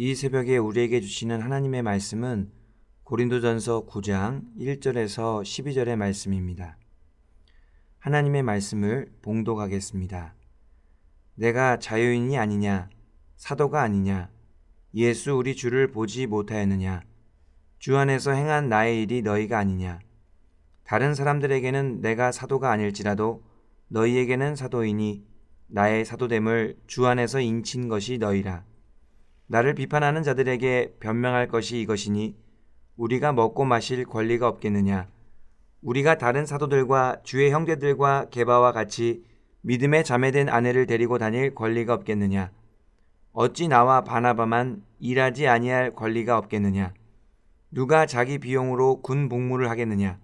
이 새벽에 우리에게 주시는 하나님의 말씀은 고린도전서 9장 1절에서 12절의 말씀입니다. 하나님의 말씀을 봉독하겠습니다. 내가 자유인이 아니냐, 사도가 아니냐, 예수 우리 주를 보지 못하였느냐, 주 안에서 행한 나의 일이 너희가 아니냐, 다른 사람들에게는 내가 사도가 아닐지라도 너희에게는 사도이니 나의 사도됨을 주 안에서 인친 것이 너희라. 나를 비판하는 자들에게 변명할 것이 이것이니 우리가 먹고 마실 권리가 없겠느냐. 우리가 다른 사도들과 주의 형제들과 게바와 같이 믿음에 자매된 아내를 데리고 다닐 권리가 없겠느냐. 어찌 나와 바나바만 일하지 아니할 권리가 없겠느냐. 누가 자기 비용으로 군 복무를 하겠느냐.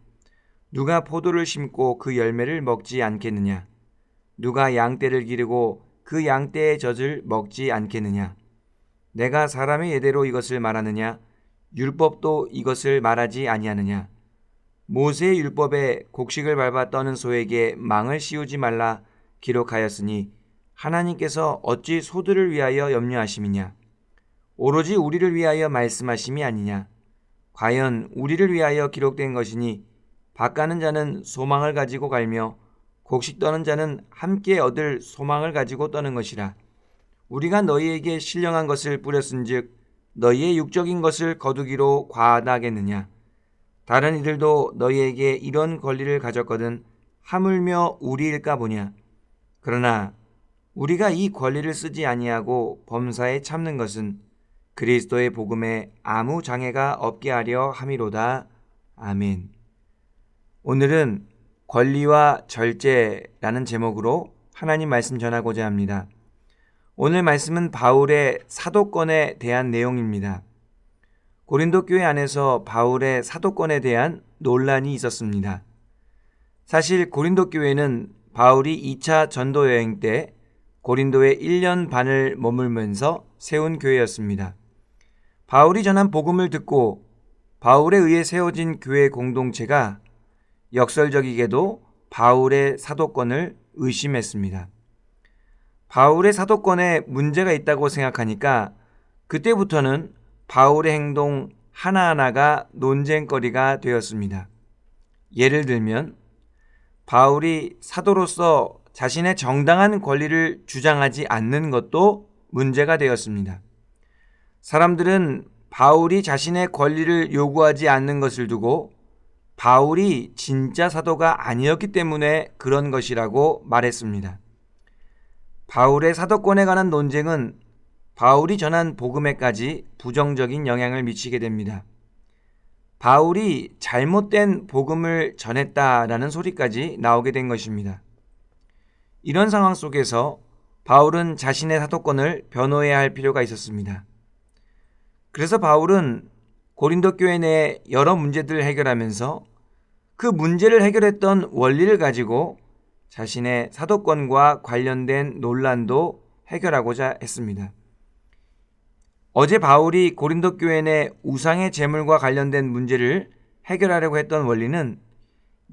누가 포도를 심고 그 열매를 먹지 않겠느냐. 누가 양떼를 기르고 그 양떼의 젖을 먹지 않겠느냐. 내가 사람의 예대로 이것을 말하느냐. 율법도 이것을 말하지 아니하느냐. 모세의 율법에 곡식을 밟아 떠는 소에게 망을 씌우지 말라 기록하였으니 하나님께서 어찌 소들을 위하여 염려하심이냐. 오로지 우리를 위하여 말씀하심이 아니냐. 과연 우리를 위하여 기록된 것이니 밭가는 자는 소망을 가지고 갈며 곡식 떠는 자는 함께 얻을 소망을 가지고 떠는 것이라. 우리가 너희에게 신령한 것을 뿌렸은즉 너희의 육적인 것을 거두기로 과하다겠느냐. 다른 이들도 너희에게 이런 권리를 가졌거든 하물며 우리일까 보냐. 그러나 우리가 이 권리를 쓰지 아니하고 범사에 참는 것은 그리스도의 복음에 아무 장애가 없게 하려 함이로다. 아멘. 오늘은 권리와 절제라는 제목으로 하나님 말씀 전하고자 합니다. 오늘 말씀은 바울의 사도권에 대한 내용입니다. 고린도 교회 안에서 바울의 사도권에 대한 논란이 있었습니다. 사실 고린도 교회는 바울이 2차 전도 여행 때 고린도에 1년 반을 머물면서 세운 교회였습니다. 바울이 전한 복음을 듣고 바울에 의해 세워진 교회 공동체가 역설적이게도 바울의 사도권을 의심했습니다. 바울의 사도권에 문제가 있다고 생각하니까 그때부터는 바울의 행동 하나하나가 논쟁거리가 되었습니다. 예를 들면 바울이 사도로서 자신의 정당한 권리를 주장하지 않는 것도 문제가 되었습니다. 사람들은 바울이 자신의 권리를 요구하지 않는 것을 두고 바울이 진짜 사도가 아니었기 때문에 그런 것이라고 말했습니다. 바울의 사도권에 관한 논쟁은 바울이 전한 복음에까지 부정적인 영향을 미치게 됩니다. 바울이 잘못된 복음을 전했다라는 소리까지 나오게 된 것입니다. 이런 상황 속에서 바울은 자신의 사도권을 변호해야 할 필요가 있었습니다. 그래서 바울은 고린도 교회 내에 여러 문제들을 해결하면서 그 문제를 해결했던 원리를 가지고 자신의 사도권과 관련된 논란도 해결하고자 했습니다. 어제 바울이 고린도 교회 내 우상의 제물과 관련된 문제를 해결하려고 했던 원리는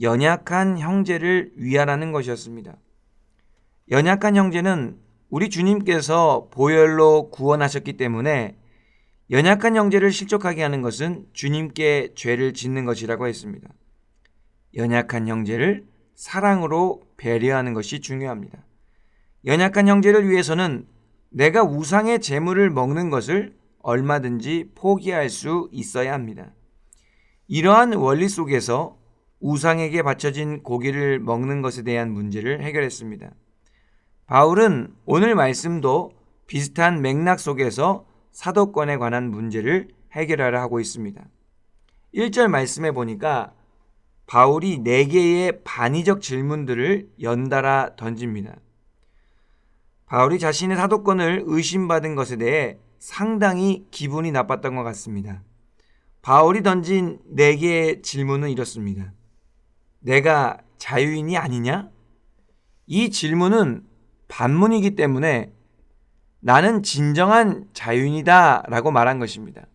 연약한 형제를 위하라는 것이었습니다. 연약한 형제는 우리 주님께서 보혈로 구원하셨기 때문에 연약한 형제를 실족하게 하는 것은 주님께 죄를 짓는 것이라고 했습니다. 연약한 형제를 사랑으로 배려하는 것이 중요합니다. 연약한 형제를 위해서는 내가 우상의 제물을 먹는 것을 얼마든지 포기할 수 있어야 합니다. 이러한 원리 속에서 우상에게 바쳐진 고기를 먹는 것에 대한 문제를 해결했습니다. 바울은 오늘 말씀도 비슷한 맥락 속에서 사도권에 관한 문제를 해결하려 하고 있습니다. 1절 말씀에 보니까 바울이 4개의 반의적 질문들을 연달아 던집니다. 바울이 자신의 사도권을 의심받은 것에 대해 상당히 기분이 나빴던 것 같습니다. 바울이 던진 4개의 질문은 이렇습니다. 내가 자유인이 아니냐? 이 질문은 반문이기 때문에 나는 진정한 자유인이다 라고 말한 것입니다.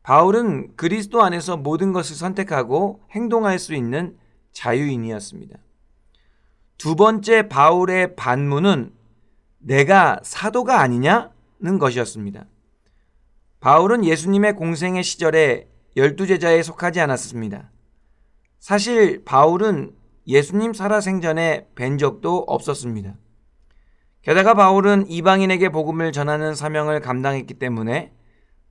바울은 그리스도 안에서 모든 것을 선택하고 행동할 수 있는 자유인이었습니다. 두 번째 바울의 반문은 내가 사도가 아니냐는 것이었습니다. 바울은 예수님의 공생의 시절에 12제자에 속하지 않았습니다. 사실 바울은 예수님 살아생전에 뵌 적도 없었습니다. 게다가 바울은 이방인에게 복음을 전하는 사명을 감당했기 때문에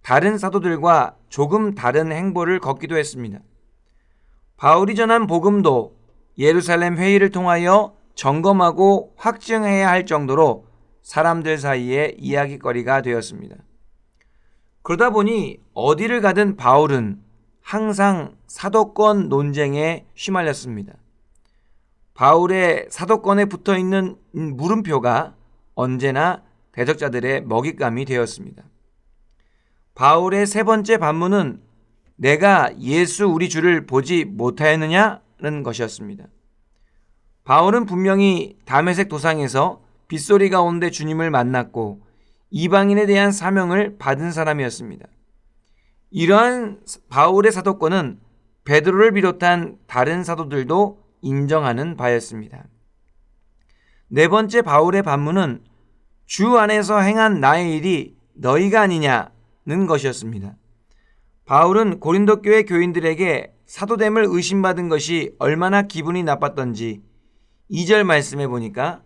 다른 사도들과 조금 다른 행보를 걷기도 했습니다. 바울이 전한 복음도 예루살렘 회의를 통하여 점검하고 확증해야 할 정도로 사람들 사이에 이야기거리가 되었습니다. 그러다 보니 어디를 가든 바울은 항상 사도권 논쟁에 휘말렸습니다. 바울의 사도권에 붙어있는 물음표가 언제나 대적자들의 먹잇감이 되었습니다. 바울의 세 번째 반문은 내가 예수 우리 주를 보지 못하였느냐는 것이었습니다. 바울은 분명히 다메섹 도상에서 빗소리 가운데 주님을 만났고 이방인에 대한 사명을 받은 사람이었습니다. 이러한 바울의 사도권은 베드로를 비롯한 다른 사도들도 인정하는 바였습니다. 네 번째 바울의 반문은 주 안에서 행한 나의 일이 너희가 아니냐는 것이었습니다. 바울은 고린도 교회 교인들에게 사도됨을 의심받은 것이 얼마나 기분이 나빴던지 2절 말씀해 보니까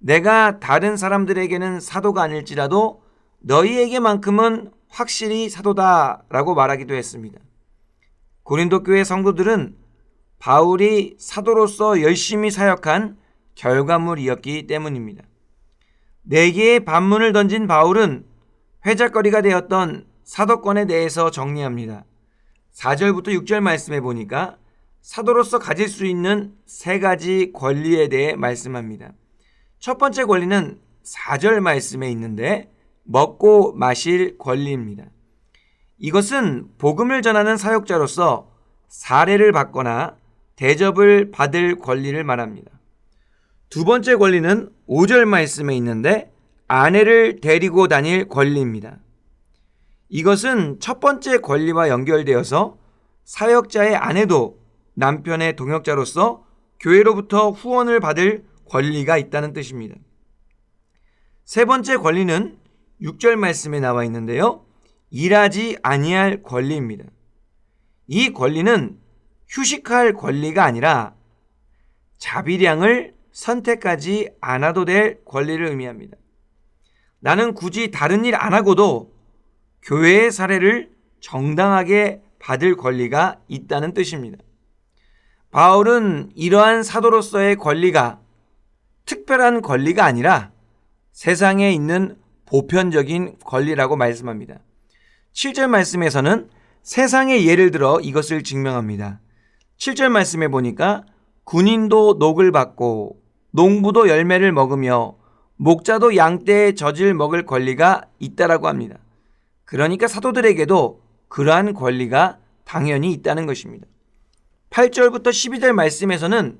내가 다른 사람들에게는 사도가 아닐지라도 너희에게만큼은 확실히 사도다라고 말하기도 했습니다. 고린도 교회 성도들은 바울이 사도로서 열심히 사역한 결과물이었기 때문입니다. 4개의 반문을 던진 바울은 회자거리가 되었던 사도권에 대해서 정리합니다. 4절부터 6절 말씀해 보니까 사도로서 가질 수 있는 3가지 권리에 대해 말씀합니다. 첫 번째 권리는 4절 말씀에 있는데 먹고 마실 권리입니다. 이것은 복음을 전하는 사역자로서 사례를 받거나 대접을 받을 권리를 말합니다. 두 번째 권리는 5절 말씀에 있는데 아내를 데리고 다닐 권리입니다. 이것은 첫 번째 권리와 연결되어서 사역자의 아내도 남편의 동역자로서 교회로부터 후원을 받을 권리가 있다는 뜻입니다. 세 번째 권리는 6절 말씀에 나와 있는데요. 일하지 아니할 권리입니다. 이 권리는 휴식할 권리가 아니라 자비량을 선택하지 않아도 될 권리를 의미합니다. 나는 굳이 다른 일 안 하고도 교회의 사례를 정당하게 받을 권리가 있다는 뜻입니다. 바울은 이러한 사도로서의 권리가 특별한 권리가 아니라 세상에 있는 보편적인 권리라고 말씀합니다. 7절 말씀에서는 세상의 예를 들어 이것을 증명합니다. 7절 말씀에 보니까 군인도 녹을 받고 농부도 열매를 먹으며 목자도 양떼의 젖을 먹을 권리가 있다라고 합니다. 그러니까 사도들에게도 그러한 권리가 당연히 있다는 것입니다. 8절부터 12절 말씀에서는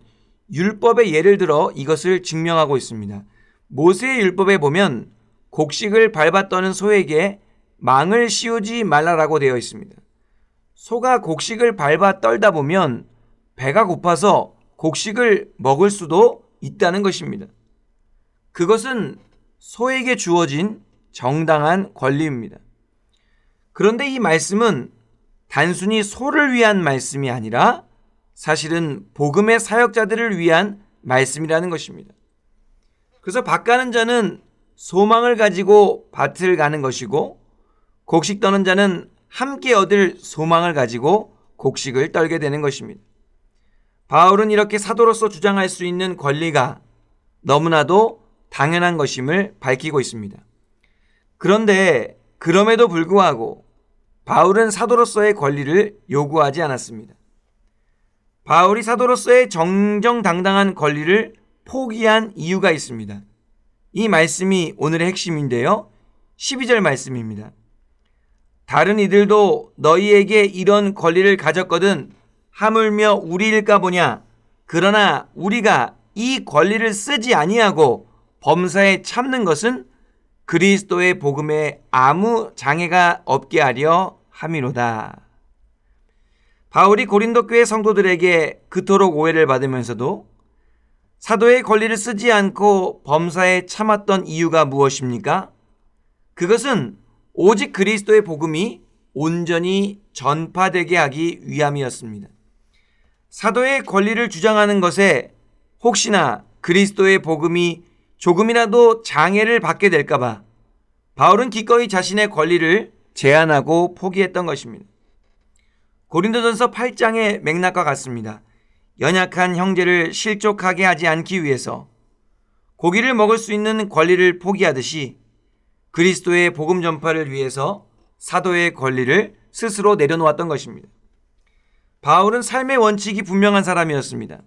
율법의 예를 들어 이것을 증명하고 있습니다. 모세의 율법에 보면 곡식을 밟아 떠는 소에게 망을 씌우지 말라라고 되어 있습니다. 소가 곡식을 밟아 떨다 보면 배가 고파서 곡식을 먹을 수도 있다는 것입니다. 그것은 소에게 주어진 정당한 권리입니다. 그런데 이 말씀은 단순히 소를 위한 말씀이 아니라 사실은 복음의 사역자들을 위한 말씀이라는 것입니다. 그래서 밭 가는 자는 소망을 가지고 밭을 가는 것이고 곡식 떠는 자는 함께 얻을 소망을 가지고 곡식을 떨게 되는 것입니다. 바울은 이렇게 사도로서 주장할 수 있는 권리가 너무나도 당연한 것임을 밝히고 있습니다. 그런데 그럼에도 불구하고 바울은 사도로서의 권리를 요구하지 않았습니다. 바울이 사도로서의 정정당당한 권리를 포기한 이유가 있습니다. 이 말씀이 오늘의 핵심인데요. 12절 말씀입니다. 다른 이들도 너희에게 이런 권리를 가졌거든 하물며 우리일까 보냐. 그러나 우리가 이 권리를 쓰지 아니하고 범사에 참는 것은 그리스도의 복음에 아무 장애가 없게 하려 함이로다. 바울이 고린도 교회 성도들에게 그토록 오해를 받으면서도 사도의 권리를 쓰지 않고 범사에 참았던 이유가 무엇입니까? 그것은 오직 그리스도의 복음이 온전히 전파되게 하기 위함이었습니다. 사도의 권리를 주장하는 것에 혹시나 그리스도의 복음이 조금이라도 장애를 받게 될까봐 바울은 기꺼이 자신의 권리를 제한하고 포기했던 것입니다. 고린도전서 8장의 맥락과 같습니다. 연약한 형제를 실족하게 하지 않기 위해서 고기를 먹을 수 있는 권리를 포기하듯이 그리스도의 복음 전파를 위해서 사도의 권리를 스스로 내려놓았던 것입니다. 바울은 삶의 원칙이 분명한 사람이었습니다.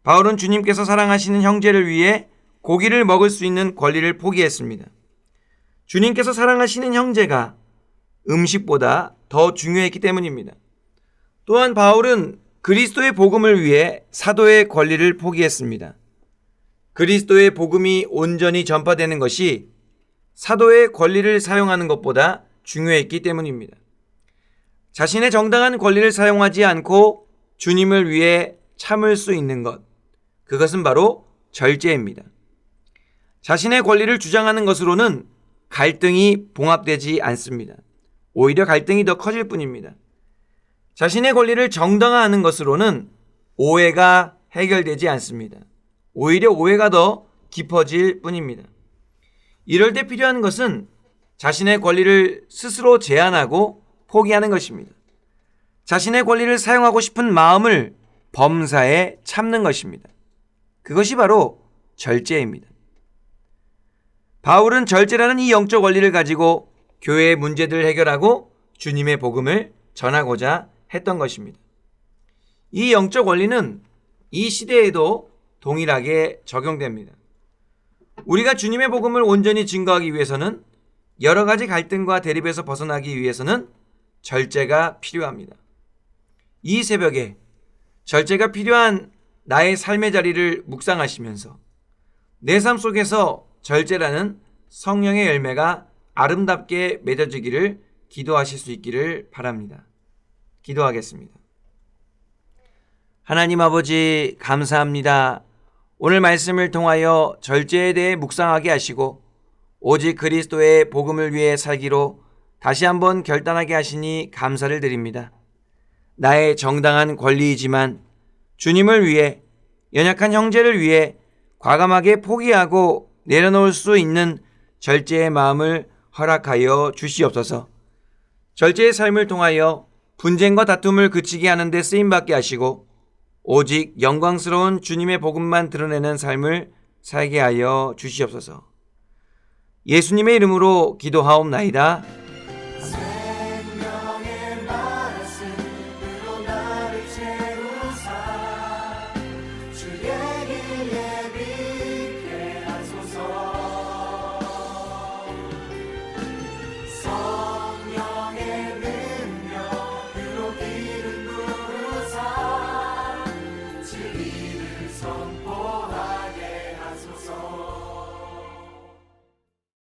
바울은 주님께서 사랑하시는 형제를 위해 고기를 먹을 수 있는 권리를 포기했습니다. 주님께서 사랑하시는 형제가 음식보다 더 중요했기 때문입니다. 또한 바울은 그리스도의 복음을 위해 사도의 권리를 포기했습니다. 그리스도의 복음이 온전히 전파되는 것이 사도의 권리를 사용하는 것보다 중요했기 때문입니다. 자신의 정당한 권리를 사용하지 않고 주님을 위해 참을 수 있는 것, 그것은 바로 절제입니다. 자신의 권리를 주장하는 것으로는 갈등이 봉합되지 않습니다. 오히려 갈등이 더 커질 뿐입니다. 자신의 권리를 정당화하는 것으로는 오해가 해결되지 않습니다. 오히려 오해가 더 깊어질 뿐입니다. 이럴 때 필요한 것은 자신의 권리를 스스로 제한하고 포기하는 것입니다. 자신의 권리를 사용하고 싶은 마음을 범사에 참는 것입니다. 그것이 바로 절제입니다. 바울은 절제라는 이 영적 원리를 가지고 교회의 문제들을 해결하고 주님의 복음을 전하고자 했던 것입니다. 이 영적 원리는 이 시대에도 동일하게 적용됩니다. 우리가 주님의 복음을 온전히 증거하기 위해서는 여러 가지 갈등과 대립에서 벗어나기 위해서는 절제가 필요합니다. 이 새벽에 절제가 필요한 나의 삶의 자리를 묵상하시면서 내 삶 속에서 절제라는 성령의 열매가 아름답게 맺어지기를 기도하실 수 있기를 바랍니다. 기도하겠습니다. 하나님 아버지 감사합니다. 오늘 말씀을 통하여 절제에 대해 묵상하게 하시고 오직 그리스도의 복음을 위해 살기로 다시 한번 결단하게 하시니 감사를 드립니다. 나의 정당한 권리이지만 주님을 위해 연약한 형제를 위해 과감하게 포기하고 내려놓을 수 있는 절제의 마음을 허락하여 주시옵소서. 절제의 삶을 통하여 분쟁과 다툼을 그치게 하는 데 쓰임받게 하시고 오직 영광스러운 주님의 복음만 드러내는 삶을 살게 하여 주시옵소서. 예수님의 이름으로 기도하옵나이다.